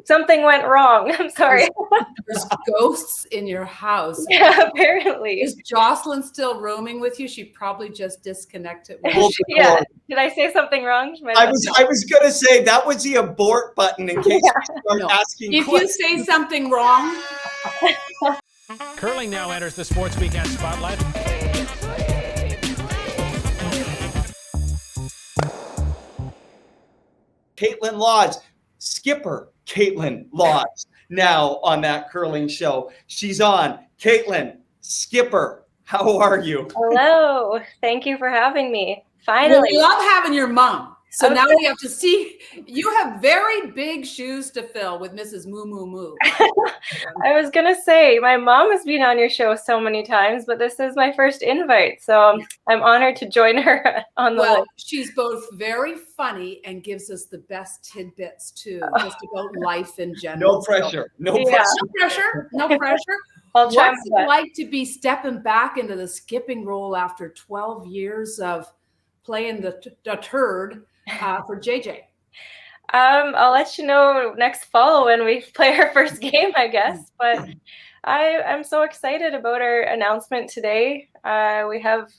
Something went wrong. I'm sorry. There's ghosts in your house. Yeah, apparently. Is Jocelyn still roaming with you? She probably just disconnected. Yeah. Did I say something wrong? I was gonna say that was the abort button in case you start asking if questions. you say something wrong. Curling now enters the Sports Weekend spotlight. Kaitlyn Lawes, skipper Kaitlyn Lawes, now on that curling show. She's on. Kaitlyn, skipper, how are you? Hello. Thank you for having me. Finally. We love having your mom. So now we have to see, you have very big shoes to fill with Mrs. Moo Moo Moo. I was going to say, my mom has been on your show so many times, but this is my first invite. So I'm honored to join her on the list. She's both very funny and gives us the best tidbits too, just about life in general. No pressure. No pressure. I'll try. What's it like to be stepping back into the skipping role after 12 years of playing the turd for JJ? I'll let you know next fall when we play our first game, I guess. But I'm so excited about our announcement today. We have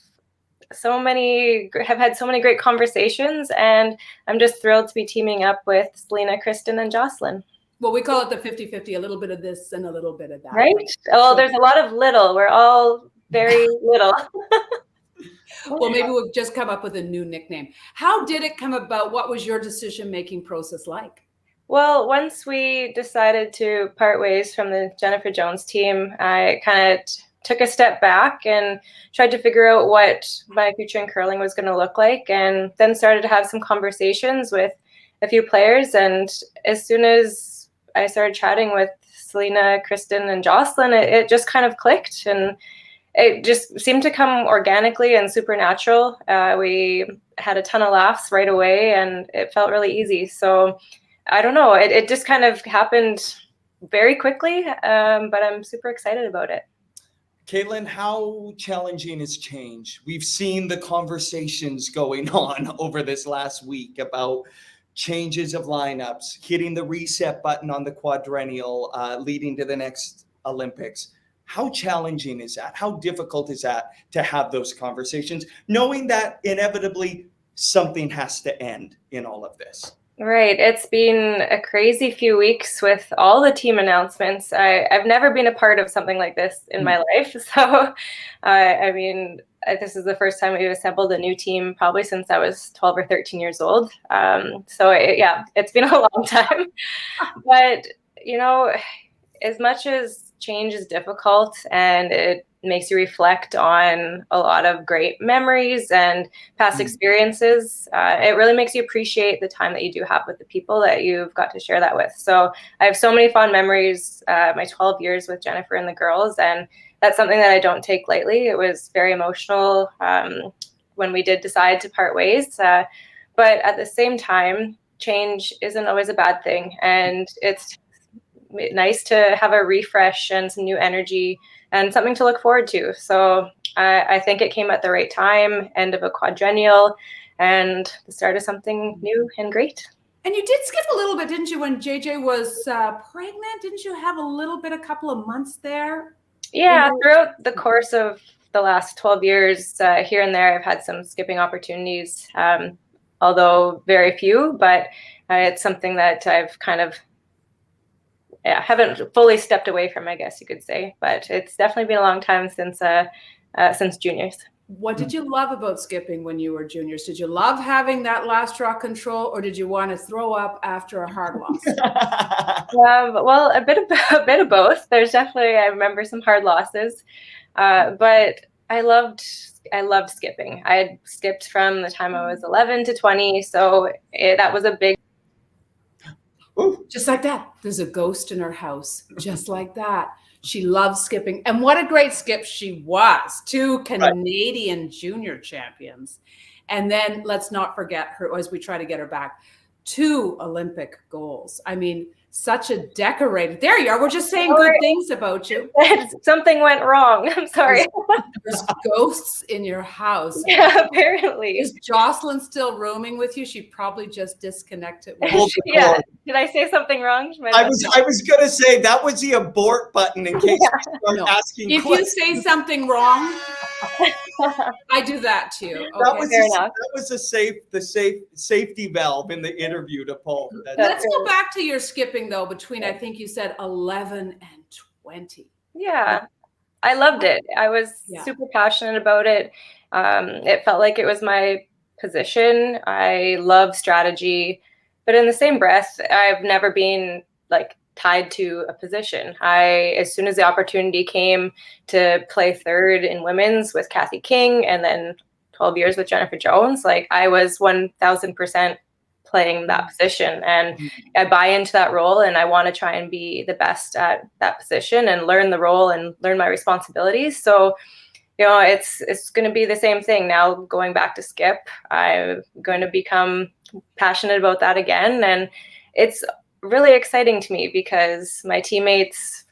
had so many great conversations, and I'm just thrilled to be teaming up with Selena, Kristin, and Jocelyn. Well, we call it the 50-50, a little bit of this and a little bit of that. Right? Well, there's a lot of little. We're all very little. Well, maybe we'll just come up with a new nickname. How did it come about? What was your decision-making process like? Well, once we decided to part ways from the Jennifer Jones team, I kind of took a step back and tried to figure out what my future in curling was going to look like, and then started to have some conversations with a few players. And as soon as I started chatting with Selena, Kristin, and Jocelyn, it just kind of clicked, and it just seemed to come organically and supernatural. We had a ton of laughs right away, and it felt really easy. So I don't know, it just kind of happened very quickly, but I'm super excited about it. Kaitlyn, how challenging is change? We've seen the conversations going on over this last week about changes of lineups, hitting the reset button on the quadrennial, leading to the next Olympics. How challenging is that? How difficult is that to have those conversations, knowing that inevitably something has to end in all of this? Right. It's been a crazy few weeks with all the team announcements. I've never been a part of something like this in my life. So, I mean, this is the first time we've assembled a new team probably since I was 12 or 13 years old. It's been a long time. But, you know, as much as change is difficult and it makes you reflect on a lot of great memories and past experiences, it really makes you appreciate the time that you do have with the people that you've got to share that with. So I have so many fond memories, my 12 years with Jennifer and the girls, and that's something that I don't take lightly. It was very emotional when we did decide to part ways. But at the same time, change isn't always a bad thing. And it's nice to have a refresh and some new energy and something to look forward to. So I think it came at the right time, end of a quadrennial and the start of something new and great. And you did skip a little bit, didn't you, when JJ was pregnant? Didn't you have a couple of months there? Yeah, throughout the course of the last 12 years, here and there, I've had some skipping opportunities, although very few, but it's something that I've kind of haven't fully stepped away from, I guess you could say. But it's definitely been a long time since juniors. What did you love about skipping when you were juniors? Did you love having that last draw control, or did you want to throw up after a hard loss? Well, a bit of both. There's definitely, I remember some hard losses, but I loved skipping. I had skipped from the time I was 11 to 20, so that was a big. Ooh. Just like that. There's a ghost in her house. Just like that. She loves skipping. And what a great skip she was. 2 Canadian junior champions. And then let's not forget her, as we try to get her back, 2 Olympic goals. I mean, such a decorator. There you are. We're just saying good things about you. Something went wrong. I'm sorry. There's ghosts in your house. Yeah, apparently. Is Jocelyn still rooming with you? She probably just disconnected. Yeah. Did I say something wrong? I was going to say that was the abort button in case you start asking if questions. you say something wrong, I do that too. Okay. That was the safety valve in the interview to pull. Let's go back to your skipping though, between I think you said 11 and 20. Yeah, I loved it. I was super passionate about it. It felt like it was my position. I love strategy, but in the same breath, I've never been like tied to a position. As soon as the opportunity came to play third in women's with Kathy King and then 12 years with Jennifer Jones, like I was 1000% playing that position, and I buy into that role, and I want to try and be the best at that position and learn the role and learn my responsibilities. So, it's going to be the same thing now going back to skip. I'm going to become passionate about that again, and it's really exciting to me because my teammates,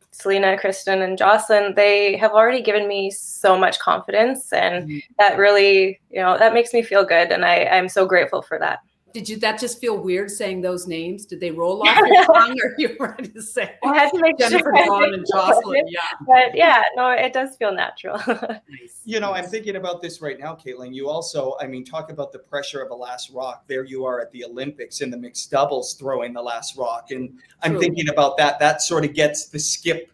Selena, Kristin, and Jocelyn, they have already given me so much confidence, and that really, that makes me feel good, and I'm so grateful for that. Did that just feel weird saying those names? Did they roll off your tongue, or you ready to say? I had to make Jennifer, Dawn, and Jocelyn. Yeah, but yeah, no, it does feel natural. I'm thinking about this right now, Kaitlyn. You also, talk about the pressure of a last rock. There you are at the Olympics in the mixed doubles throwing the last rock, and I'm thinking about that. That sort of gets the skip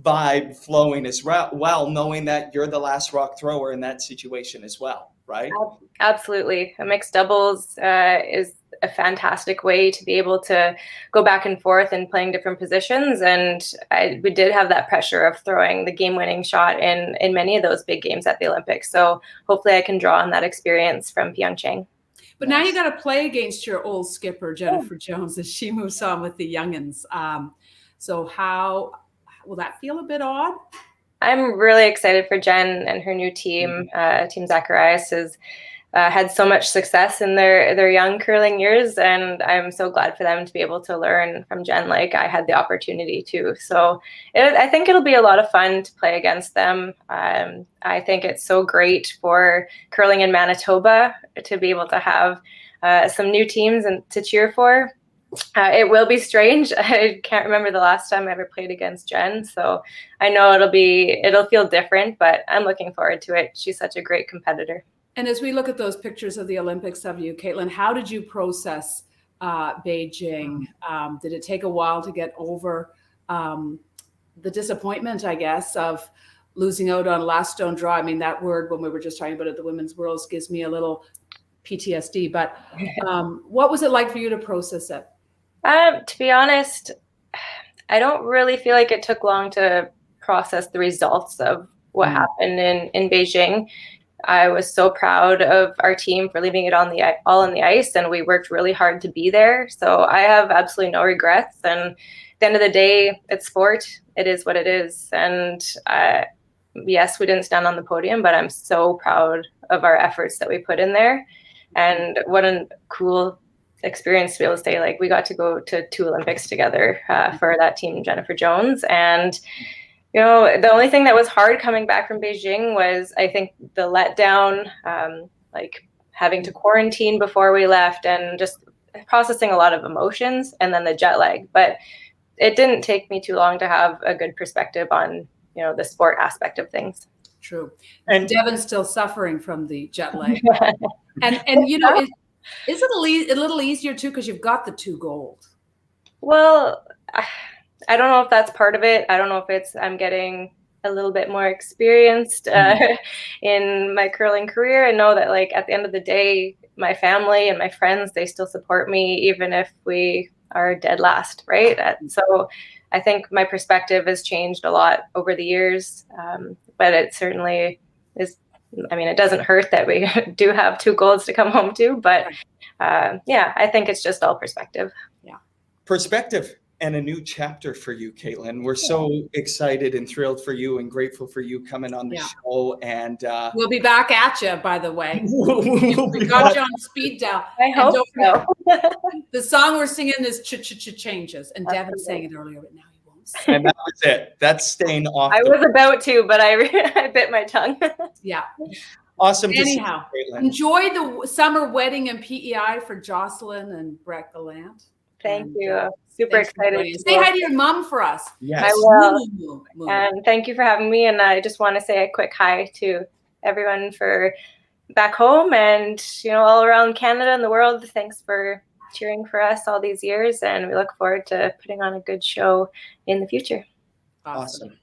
vibe flowing as well, knowing that you're the last rock thrower in that situation as well, right? Absolutely. A mixed doubles is a fantastic way to be able to go back and forth and playing different positions. And we did have that pressure of throwing the game-winning shot in many of those big games at the Olympics. So hopefully I can draw on that experience from Pyeongchang. But now you got to play against your old skipper, Jennifer Jones, as she moves on with the youngins. So how will that feel? A bit odd? I'm really excited for Jen and her new team. Team Zacharias has had so much success in their young curling years, and I'm so glad for them to be able to learn from Jen like I had the opportunity to. So I think it'll be a lot of fun to play against them. I think it's so great for curling in Manitoba to be able to have some new teams and to cheer for. It will be strange. I can't remember the last time I ever played against Jen, so I know it'll feel different, but I'm looking forward to it. She's such a great competitor. And as we look at those pictures of the Olympics of you, Kaitlyn, how did you process Beijing? Did it take a while to get over the disappointment, I guess, of losing out on last stone draw? I mean, that word, when we were just talking about it, the Women's Worlds, gives me a little PTSD. But what was it like for you to process it? To be honest, I don't really feel like it took long to process the results of what happened in Beijing. I was so proud of our team for leaving it all on the ice, and we worked really hard to be there. So I have absolutely no regrets. And at the end of the day, it's sport. It is what it is. And yes, we didn't stand on the podium, but I'm so proud of our efforts that we put in there. And what a cool experience to be able to say, like, we got to go to 2 Olympics together for that team, Jennifer Jones. And the only thing that was hard coming back from Beijing was, I think, the letdown, like having to quarantine before we left and just processing a lot of emotions, and then the jet lag. But it didn't take me too long to have a good perspective on, the sport aspect of things. True. And Devin's still suffering from the jet lag. and is it a little easier too, because you've got the 2 gold? Well, I don't know if that's part of it. I don't know if I'm getting a little bit more experienced in my curling career. I know that, like, at the end of the day, my family and my friends, they still support me even if we are dead last, right? So I think my perspective has changed a lot over the years, but it certainly is. I mean, it doesn't hurt that we do have 2 golds to come home to, but I think it's just all perspective. Yeah. Perspective. and a new chapter for you, Kaitlyn. We're so excited and thrilled for you and grateful for you coming on the show. And we'll be back at you, by the way. We got you on speed dial. I hope so. The song we're singing is Changes, and Devin sang it earlier, but now he won't sing. And that was it. That's staying off. I was about to, but I bit my tongue. Yeah. Awesome. Anyhow, enjoy the summer wedding in PEI for Jocelyn and Brett Gallant. Thank you. Super excited. Say hi to your mom for us. Yes. I will. And thank you for having me. And I just want to say a quick hi to everyone for back home and, all around Canada and the world. Thanks for cheering for us all these years. And we look forward to putting on a good show in the future. Awesome.